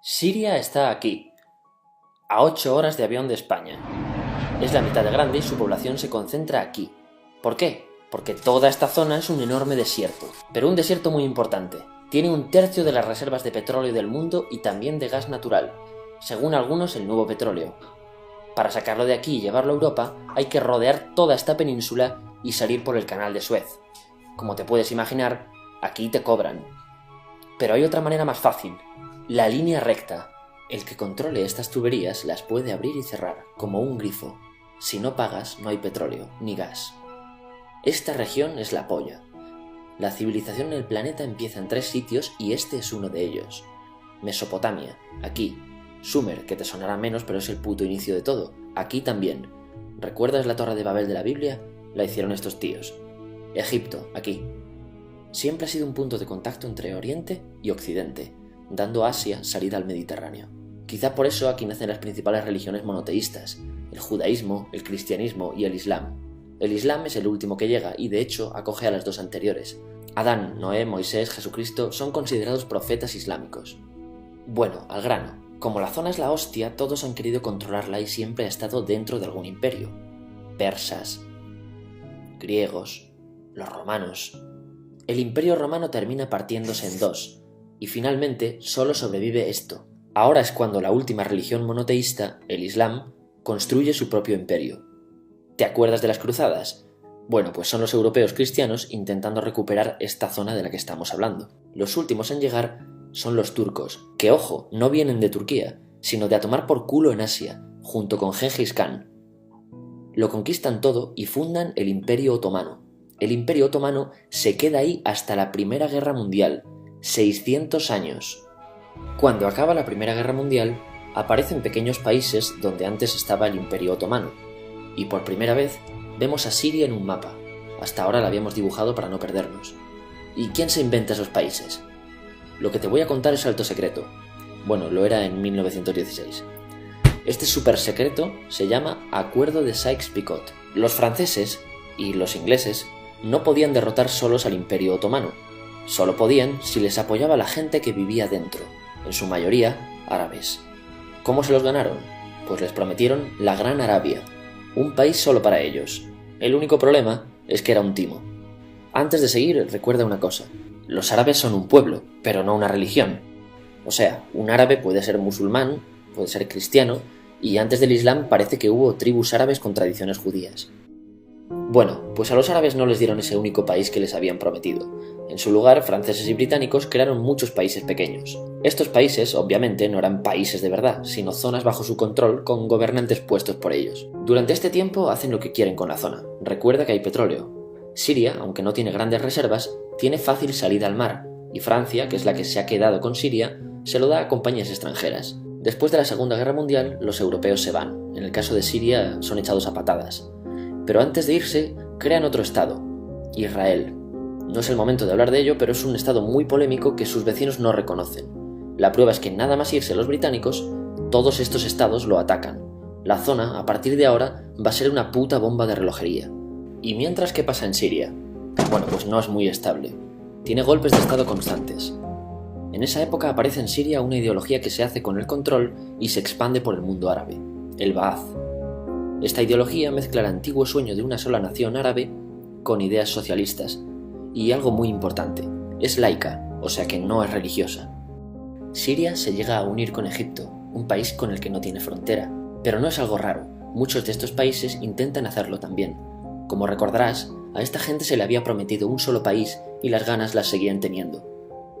Siria está aquí, a 8 horas de avión de España. Es la mitad de grande y su población se concentra aquí. ¿Por qué? Porque toda esta zona es un enorme desierto, pero un desierto muy importante. Tiene 1/3 de las reservas de petróleo del mundo y también de gas natural, según algunos el nuevo petróleo. Para sacarlo de aquí y llevarlo a Europa, hay que rodear toda esta península y salir por el canal de Suez. Como te puedes imaginar, aquí te cobran. Pero hay otra manera más fácil, la línea recta. El que controle estas tuberías las puede abrir y cerrar, como un grifo. Si no pagas, no hay petróleo, ni gas. Esta región es la polla. La civilización en el planeta empieza en 3 sitios y este es uno de ellos. Mesopotamia, aquí. Sumer, que te sonará menos, pero es el puto inicio de todo. Aquí también. ¿Recuerdas la Torre de Babel de la Biblia? La hicieron estos tíos. Egipto, aquí. Siempre ha sido un punto de contacto entre Oriente y Occidente, dando a Asia salida al Mediterráneo. Quizá por eso aquí nacen las principales religiones monoteístas, el judaísmo, el cristianismo y el islam. El islam es el último que llega y de hecho acoge a las 2 anteriores. Adán, Noé, Moisés, Jesucristo son considerados profetas islámicos. Bueno, al grano. Como la zona es la hostia, todos han querido controlarla y siempre ha estado dentro de algún imperio. Persas, griegos, los romanos. El imperio romano termina partiéndose en 2, y finalmente solo sobrevive esto. Ahora es cuando la última religión monoteísta, el Islam, construye su propio imperio. ¿Te acuerdas de las cruzadas? Bueno, pues son los europeos cristianos intentando recuperar esta zona de la que estamos hablando. Los últimos en llegar son los turcos, que ojo, no vienen de Turquía, sino de a tomar por culo en Asia, junto con Gengis Khan. Lo conquistan todo y fundan el Imperio Otomano. El Imperio Otomano se queda ahí hasta la Primera Guerra Mundial, 600 años. Cuando acaba la Primera Guerra Mundial, aparecen pequeños países donde antes estaba el Imperio Otomano, y por primera vez vemos a Siria en un mapa. Hasta ahora la habíamos dibujado para no perdernos. ¿Y quién se inventa esos países? Lo que te voy a contar es alto secreto. Bueno, lo era en 1916. Este súper secreto se llama Acuerdo de Sykes-Picot. Los franceses y los ingleses no podían derrotar solos al Imperio Otomano. Solo podían si les apoyaba la gente que vivía dentro, en su mayoría árabes. ¿Cómo se los ganaron? Pues les prometieron la Gran Arabia, un país solo para ellos. El único problema es que era un timo. Antes de seguir, recuerda una cosa. Los árabes son un pueblo, pero no una religión. O sea, un árabe puede ser musulmán, puede ser cristiano, y antes del Islam parece que hubo tribus árabes con tradiciones judías. Bueno, pues a los árabes no les dieron ese único país que les habían prometido. En su lugar, franceses y británicos crearon muchos países pequeños. Estos países, obviamente, no eran países de verdad, sino zonas bajo su control con gobernantes puestos por ellos. Durante este tiempo hacen lo que quieren con la zona. Recuerda que hay petróleo. Siria, aunque no tiene grandes reservas, tiene fácil salida al mar, y Francia, que es la que se ha quedado con Siria, se lo da a compañías extranjeras. Después de la Segunda Guerra Mundial, los europeos se van. En el caso de Siria, son echados a patadas. Pero antes de irse, crean otro estado, Israel. No es el momento de hablar de ello, pero es un estado muy polémico que sus vecinos no reconocen. La prueba es que nada más irse los británicos, todos estos estados lo atacan. La zona, a partir de ahora, va a ser una puta bomba de relojería. ¿Y mientras qué pasa en Siria? Bueno, pues no es muy estable. Tiene golpes de estado constantes. En esa época aparece en Siria una ideología que se hace con el control y se expande por el mundo árabe, el Ba'ath. Esta ideología mezcla el antiguo sueño de una sola nación árabe con ideas socialistas. Y algo muy importante, es laica, o sea que no es religiosa. Siria se llega a unir con Egipto, un país con el que no tiene frontera. Pero no es algo raro, muchos de estos países intentan hacerlo también. Como recordarás, a esta gente se le había prometido un solo país y las ganas las seguían teniendo.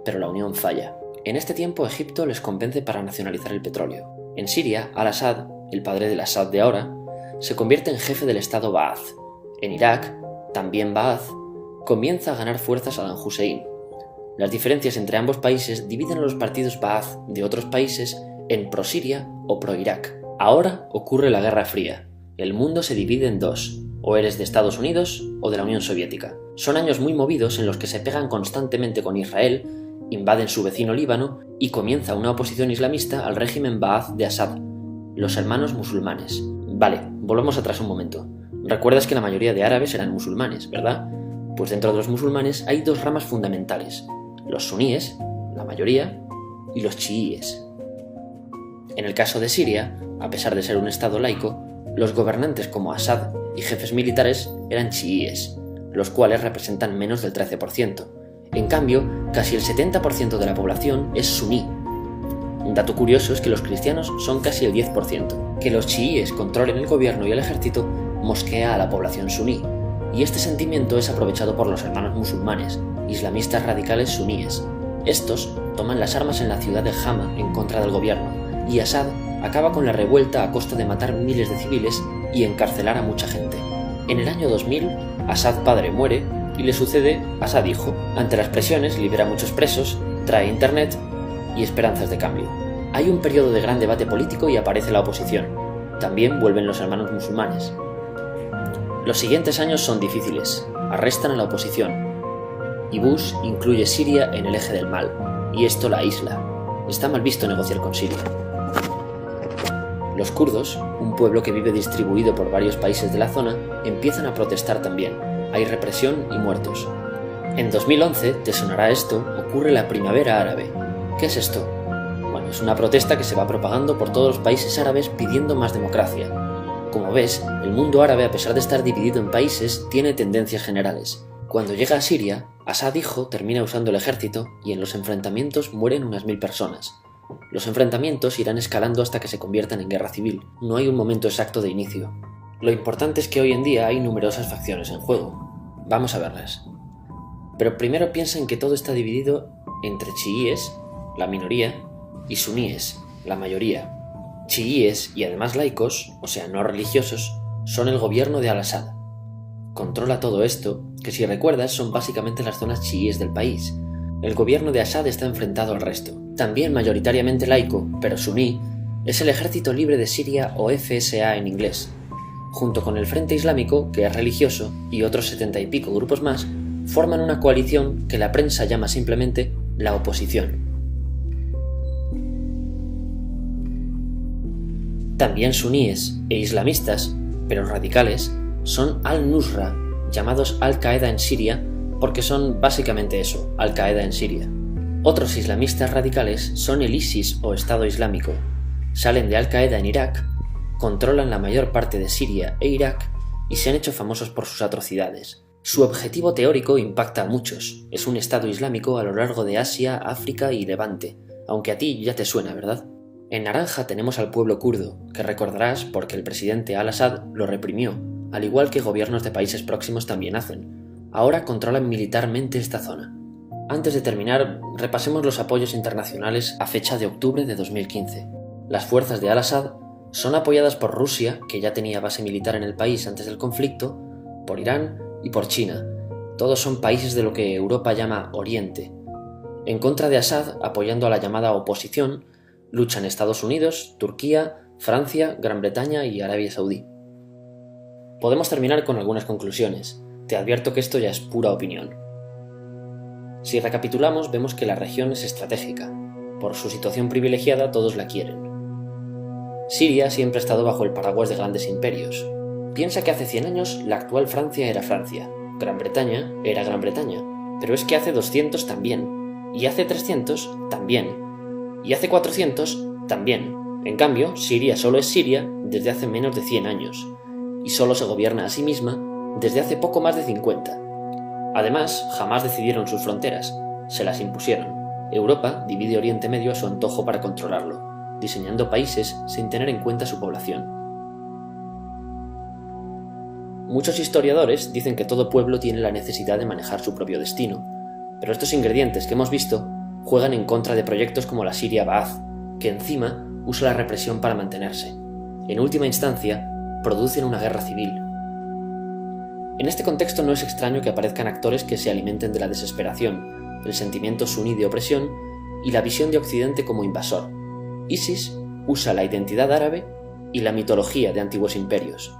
Pero la unión falla. En este tiempo Egipto les convence para nacionalizar el petróleo. En Siria, Al-Assad, el padre del Assad de ahora, se convierte en jefe del estado Ba'ath. En Irak, también Ba'ath, comienza a ganar fuerza Saddam Hussein. Las diferencias entre ambos países dividen a los partidos Ba'ath de otros países en pro-Siria o pro-Irak. Ahora ocurre la Guerra Fría. El mundo se divide en 2. O eres de Estados Unidos o de la Unión Soviética. Son años muy movidos en los que se pegan constantemente con Israel, invaden su vecino Líbano y comienza una oposición islamista al régimen Ba'ath de Assad, los hermanos musulmanes. Vale, volvamos atrás un momento. Recuerdas que la mayoría de árabes eran musulmanes, ¿verdad? Pues dentro de los musulmanes hay 2 ramas fundamentales, los suníes, la mayoría, y los chiíes. En el caso de Siria, a pesar de ser un estado laico, los gobernantes como Assad y jefes militares eran chiíes, los cuales representan menos del 13%. En cambio, casi el 70% de la población es suní. Un dato curioso es que los cristianos son casi el 10%. Que los chiíes controlen el gobierno y el ejército mosquea a la población suní, y este sentimiento es aprovechado por los hermanos musulmanes, islamistas radicales suníes. Estos toman las armas en la ciudad de Hama en contra del gobierno, y Assad acaba con la revuelta a costa de matar miles de civiles y encarcelar a mucha gente. En el año 2000, Assad padre muere y le sucede Assad hijo. Ante las presiones libera a muchos presos, trae internet y esperanzas de cambio. Hay un periodo de gran debate político y aparece la oposición. También vuelven los hermanos musulmanes. Los siguientes años son difíciles. Arrestan a la oposición. Y Bush incluye Siria en el eje del mal, y esto la aísla. Está mal visto negociar con Siria. Los kurdos, un pueblo que vive distribuido por varios países de la zona, empiezan a protestar también. Hay represión y muertos. En 2011, te sonará esto, ocurre la Primavera Árabe. ¿Qué es esto? Bueno, es una protesta que se va propagando por todos los países árabes pidiendo más democracia. Como ves, el mundo árabe, a pesar de estar dividido en países, tiene tendencias generales. Cuando llega a Siria, Assad hijo termina usando el ejército y en los enfrentamientos mueren unas 1000 personas. Los enfrentamientos irán escalando hasta que se conviertan en guerra civil. No hay un momento exacto de inicio. Lo importante es que hoy en día hay numerosas facciones en juego. Vamos a verlas. Pero primero piensa en que todo está dividido entre chiíes, la minoría, y suníes, la mayoría. Chiíes y además laicos, o sea, no religiosos, son el gobierno de Al-Assad. Controla todo esto, que si recuerdas son básicamente las zonas chiíes del país. El gobierno de Assad está enfrentado al resto. También mayoritariamente laico, pero suní, es el Ejército Libre de Siria o FSA en inglés. Junto con el Frente Islámico, que es religioso, y otros 70 y pico grupos más, forman una coalición que la prensa llama simplemente la oposición. También suníes e islamistas, pero radicales, son Al-Nusra, llamados Al-Qaeda en Siria, porque son básicamente eso, Al-Qaeda en Siria. Otros islamistas radicales son el ISIS o Estado Islámico. Salen de Al-Qaeda en Irak, controlan la mayor parte de Siria e Irak y se han hecho famosos por sus atrocidades. Su objetivo teórico impacta a muchos. Es un Estado Islámico a lo largo de Asia, África y Levante, aunque a ti ya te suena, ¿verdad? En naranja tenemos al pueblo kurdo, que recordarás porque el presidente Al-Assad lo reprimió, al igual que gobiernos de países próximos también hacen. Ahora controlan militarmente esta zona. Antes de terminar, repasemos los apoyos internacionales a fecha de octubre de 2015. Las fuerzas de Al-Assad son apoyadas por Rusia, que ya tenía base militar en el país antes del conflicto, por Irán y por China. Todos son países de lo que Europa llama Oriente. En contra de Assad, apoyando a la llamada oposición, luchan Estados Unidos, Turquía, Francia, Gran Bretaña y Arabia Saudí. Podemos terminar con algunas conclusiones. Te advierto que esto ya es pura opinión. Si recapitulamos, vemos que la región es estratégica. Por su situación privilegiada, todos la quieren. Siria siempre ha estado bajo el paraguas de grandes imperios. Piensa que hace 100 años la actual Francia era Francia, Gran Bretaña era Gran Bretaña, pero es que hace 200 también, y hace 300 también, y hace 400 también. En cambio, Siria solo es Siria desde hace menos de 100 años, y solo se gobierna a sí misma desde hace poco más de 50. Además, jamás decidieron sus fronteras, se las impusieron. Europa divide Oriente Medio a su antojo para controlarlo, diseñando países sin tener en cuenta su población. Muchos historiadores dicen que todo pueblo tiene la necesidad de manejar su propio destino, pero estos ingredientes que hemos visto juegan en contra de proyectos como la Siria Ba'ath, que encima usa la represión para mantenerse. En última instancia, producen una guerra civil. En este contexto no es extraño que aparezcan actores que se alimenten de la desesperación, el sentimiento suní de opresión y la visión de Occidente como invasor. ISIS usa la identidad árabe y la mitología de antiguos imperios.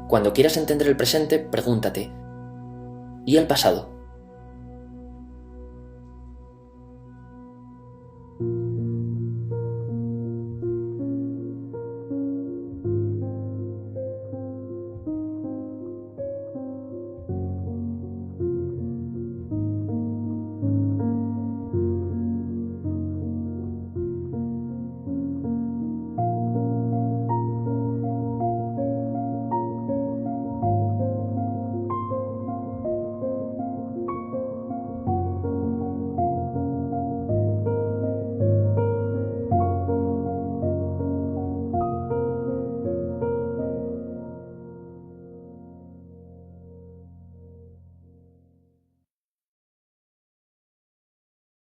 Cuando quieras entender el presente, pregúntate: ¿y el pasado?